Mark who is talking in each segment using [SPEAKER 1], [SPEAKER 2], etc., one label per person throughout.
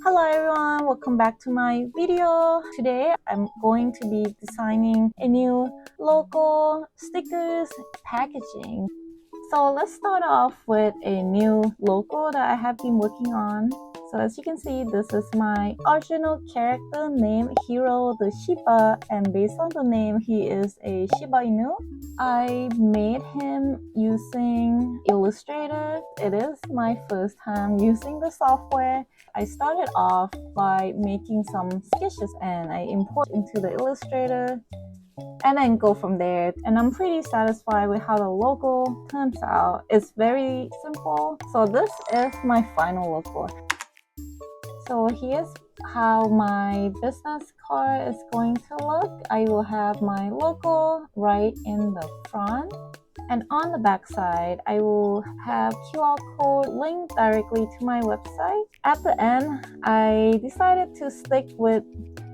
[SPEAKER 1] Hello everyone, welcome back to my video. Today I'm going to be designing a new logo, stickers, packaging. So let's start off with a new logo that I have been working on. So as you can see, this is my original character named Hiro the Shiba, and based on the name, he is a Shiba Inu. I made him using Illustrator. It is my first time using the software. I started off by making some sketches and I import into the Illustrator and then go from there. And I'm pretty satisfied with how the logo turns out. It's very simple. So this is my final logo. So here's how my business card is going to look. I will have my logo right in the front. And on the back side, I will have QR code linked directly to my website. At the end, I decided to stick with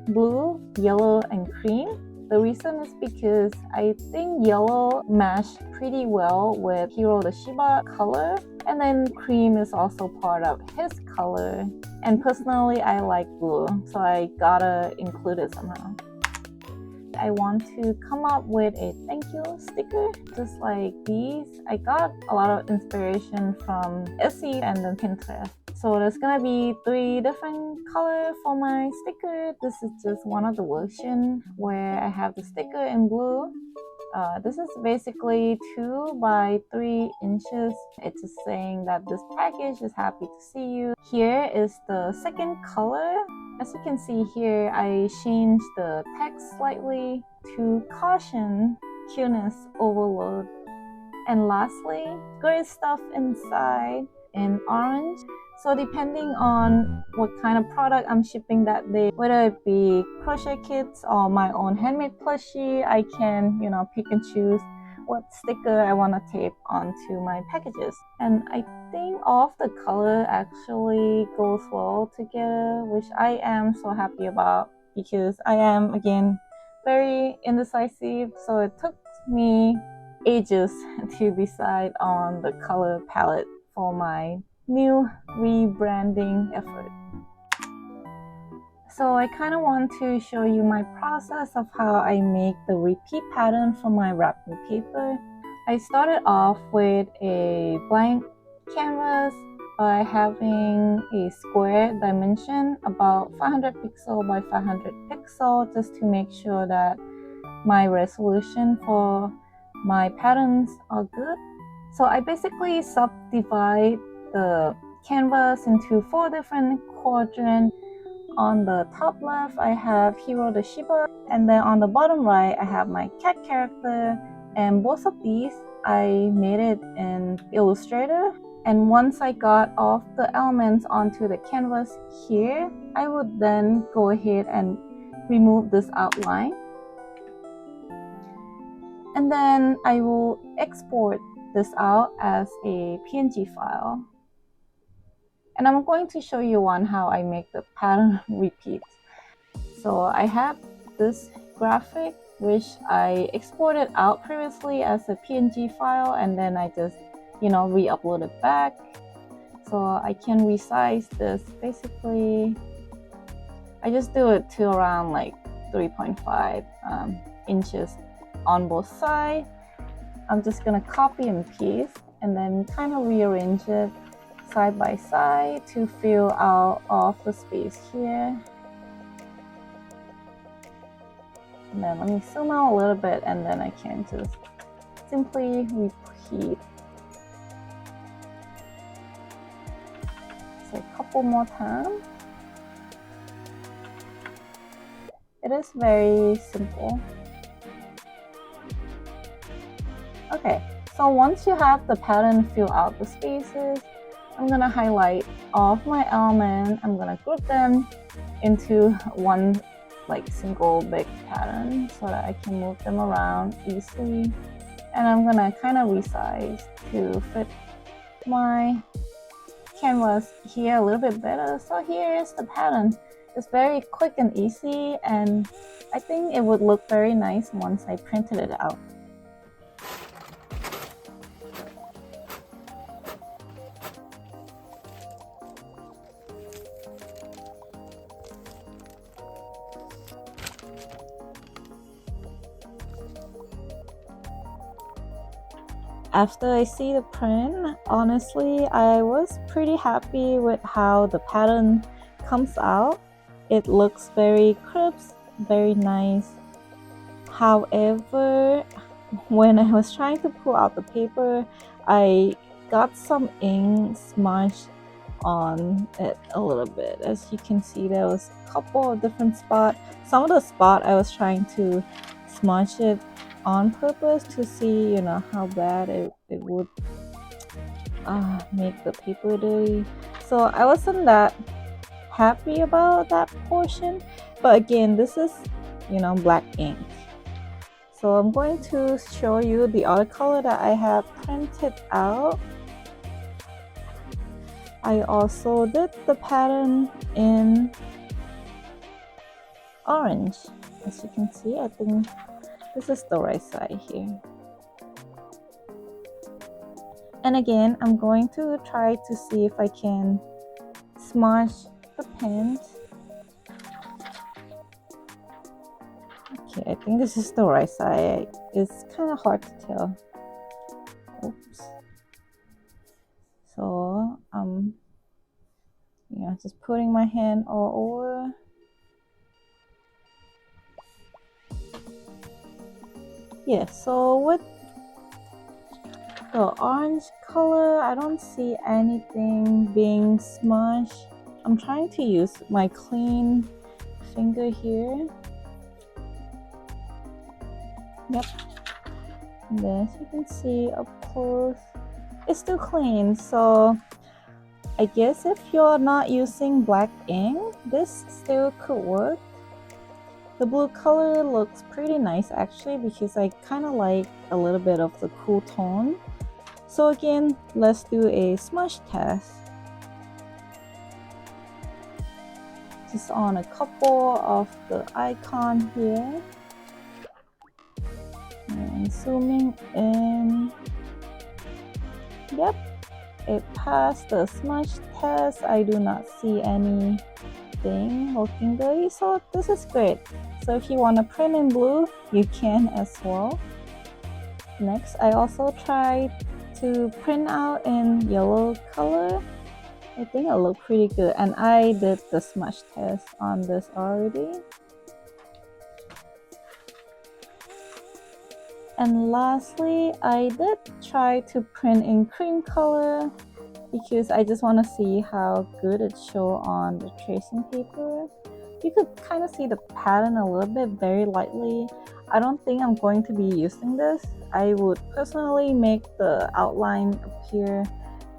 [SPEAKER 1] blue, yellow, and cream. The reason is because I think yellow matched pretty well with Hiro the Shiba color. And then cream is also part of his color. And personally, I like blue, so I gotta include it somehow. I want to come up with a thank you sticker, just like these. I got a lot of inspiration from Etsy and then Pinterest. So there's gonna be 3 different colors for my sticker. This is just one of the versions where I have the sticker in blue. This is basically 2 by 3 inches. It's just saying that this package is happy to see you. Here is the second color. As you can see here, I changed the text slightly to caution, cuteness overload. And lastly, great stuff inside in orange. So depending on what kind of product I'm shipping that day, whether it be crochet kits or my own handmade plushie, I can, pick and choose what sticker I want to tape onto my packages. And I think all of the color actually goes well together, which I am so happy about because I am, again, very indecisive. So it took me ages to decide on the color palette for my new rebranding effort. So I kind of want to show you my process of how I make the repeat pattern for my wrapping paper. I started off with a blank canvas by having a square dimension about 500 pixel by 500 pixel, just to make sure that my resolution for my patterns are good. So I basically subdivide the canvas into 4 different quadrants. On the top left, I have Hiro the Shiba, and then on the bottom right, I have my cat character. And both of these, I made it in Illustrator. And once I got all the elements onto the canvas here, I would then go ahead and remove this outline. And then I will export this out as a PNG file. And I'm going to show you how I make the pattern repeats. So I have this graphic which I exported out previously as a PNG file, and then I just re-upload it back. So I can resize this. Basically, I just do it to around like 3.5 inches on both sides. I'm just gonna copy and paste and then kind of rearrange it side by side to fill out all of the space here. And then let me zoom out a little bit, and then I can just simply repeat. So a couple more times. It is very simple. Okay, so once you have the pattern fill out the spaces, I'm gonna highlight all of my elements. I'm gonna group them into one single big pattern so that I can move them around easily. And I'm gonna kind of resize to fit my canvas here a little bit better. So here is the pattern. It's very quick and easy, and I think it would look very nice once I printed it out. After I see the print, honestly, I was pretty happy with how the pattern comes out. It looks very crisp, very nice. However, when I was trying to pull out the paper, I got some ink smudged on it a little bit. As you can see, there was a couple of different spots. Some of the spot I was trying to smudge it on purpose to see, how bad it would make the paper dirty. So I wasn't that happy about that portion, but again, this is black ink. So I'm going to show you the other color that I have printed out. I also did the pattern in orange. As you can see, I think this is the right side here. And again, I'm going to try to see if I can smudge the print. Okay, I think this is the right side. It's kind of hard to tell. Oops. So just putting my hand all over. Yeah, so with the orange color, I don't see anything being smudged. I'm trying to use my clean finger here. Yep. And then as you can see up close, it's still clean. So I guess if you're not using black ink, this still could work. The blue color looks pretty nice actually, because I kind of like a little bit of the cool tone. So again, let's do a smudge test. Just on a couple of the icon here. And zooming in. Yep, it passed the smudge test. I do not see anything looking dirty, so this is great. So if you want to print in blue, you can as well. Next, I also tried to print out in yellow color. I think it looked pretty good, and I did the smudge test on this already. And lastly, I did try to print in cream color because I just want to see how good it shows on the tracing paper. You could kind of see the pattern a little bit very lightly. I don't think I'm going to be using this. I would personally make the outline appear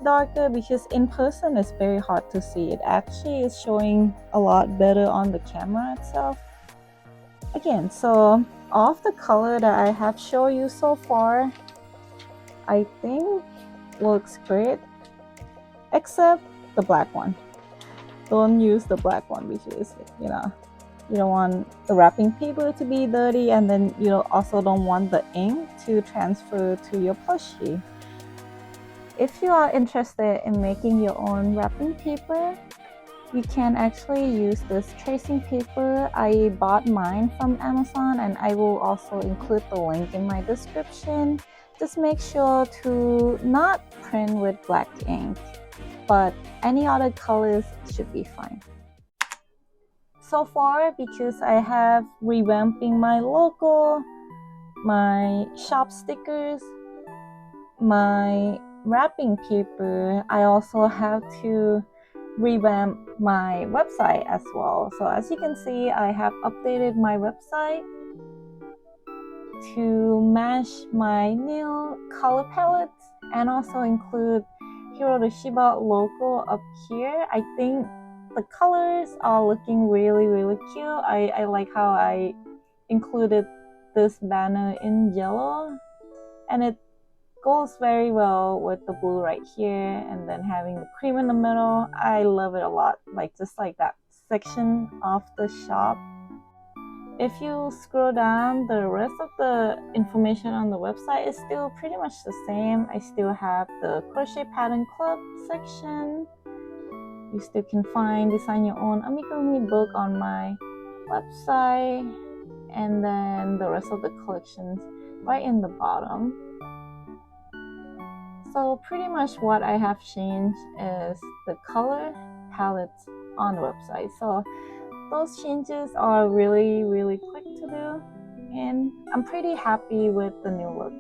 [SPEAKER 1] darker because in person it's very hard to see. It actually is showing a lot better on the camera itself. Again, so of the color that I have shown you so far, I think looks great, except the black one. Don't use the black one because you don't want the wrapping paper to be dirty, and then you also don't want the ink to transfer to your plushie. If you are interested in making your own wrapping paper, you can actually use this tracing paper. I bought mine from Amazon, and I will also include the link in my description. Just make sure to not print with black ink, but any other colors should be fine. So far, because I have revamping my logo, my shop stickers, my wrapping paper, I also have to revamp my website as well. So as you can see, I have updated my website to match my new color palettes and also include Hiro the Shiba logo up here. I think the colors are looking really cute. I like how I included this banner in yellow, and it goes very well with the blue right here, and then having the cream in the middle. I love it a lot, just like that section of the shop. If you scroll down, the rest of the information on the website is still pretty much the same. I still have the crochet pattern club section. You still can find design your own amigurumi book on my website, and then the rest of the collections right in the bottom. So pretty much what I have changed is the color palettes on the website. So those changes are really quick to do, and I'm pretty happy with the new look.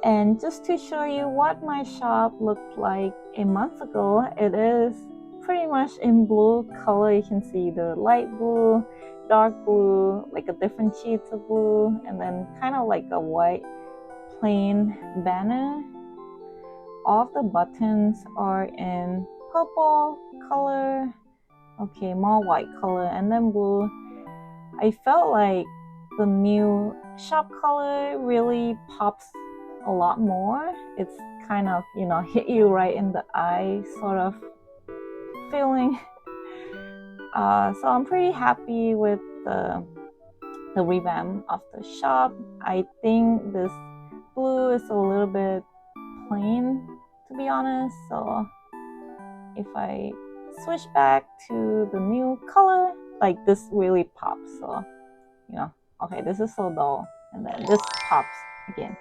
[SPEAKER 1] And just to show you what my shop looked like a month ago, it is pretty much in blue color. You can see the light blue, dark blue, like a different shades of blue, and then kind of like a white plain banner. All of the buttons are in purple color, okay, more white color, and then blue. I felt like the new shop color really pops a lot more. It's kind of, you know, hit you right in the eye sort of feeling. So I'm pretty happy with the revamp of the shop. I think this blue is a little bit plain, to be honest. So if I switch back to the new color, like this really pops. So, you know, okay, this is so dull, and then this pops again.